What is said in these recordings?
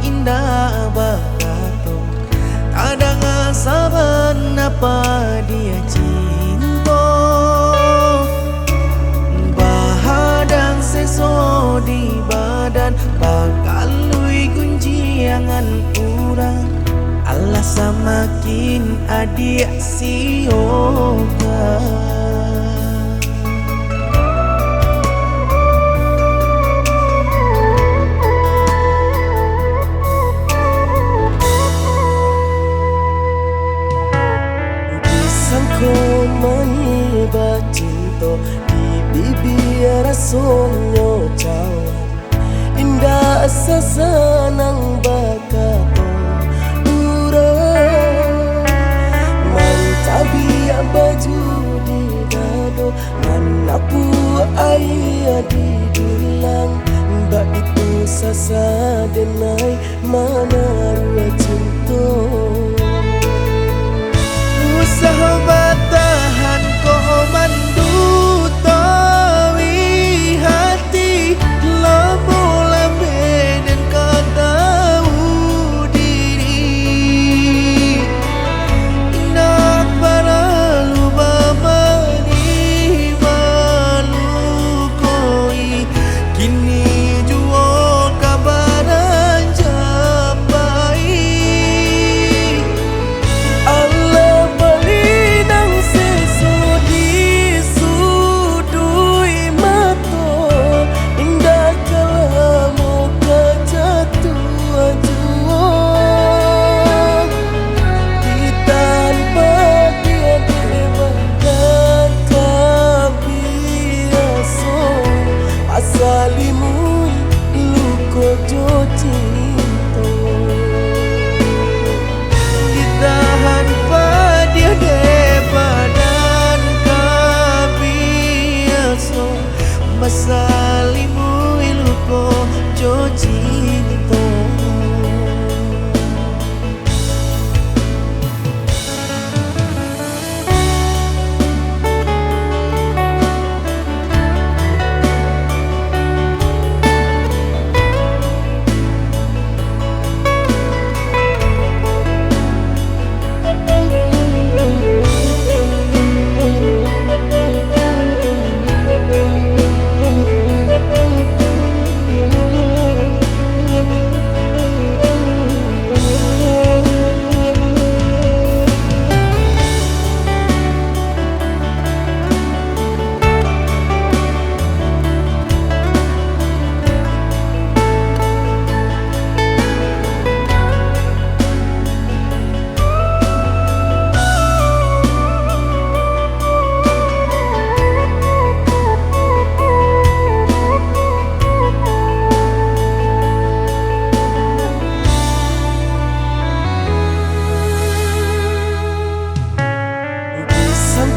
indah bakato kadang saban apa dia cinta bahadang seso di badan bakal lui gunjiangan urang Allah samakin adik sioga. Ko maniba cinta di bibir sonyo cawan indah asa senang bakato urang mancabi baju di dado manapu ayah di dulang mbak itu sasa denai mana rua cinta sahabat tahan kau mandu tawi hati lamu lambe dan kau tahu diri nak para luba mani malu koi kini juo kabaran japai Allah salimui luko jocinto ditahan padia depadan kabiaso masalimu luko jocinto.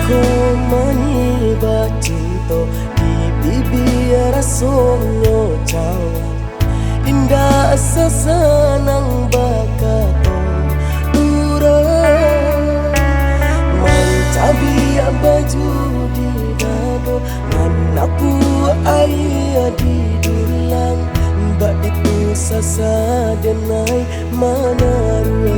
Ko maniba cinta di bibir sonyo cawan indah asa senang bakato urang mancabi baju di dado manapu ayah di dulang mbak itu sasa denai mana rua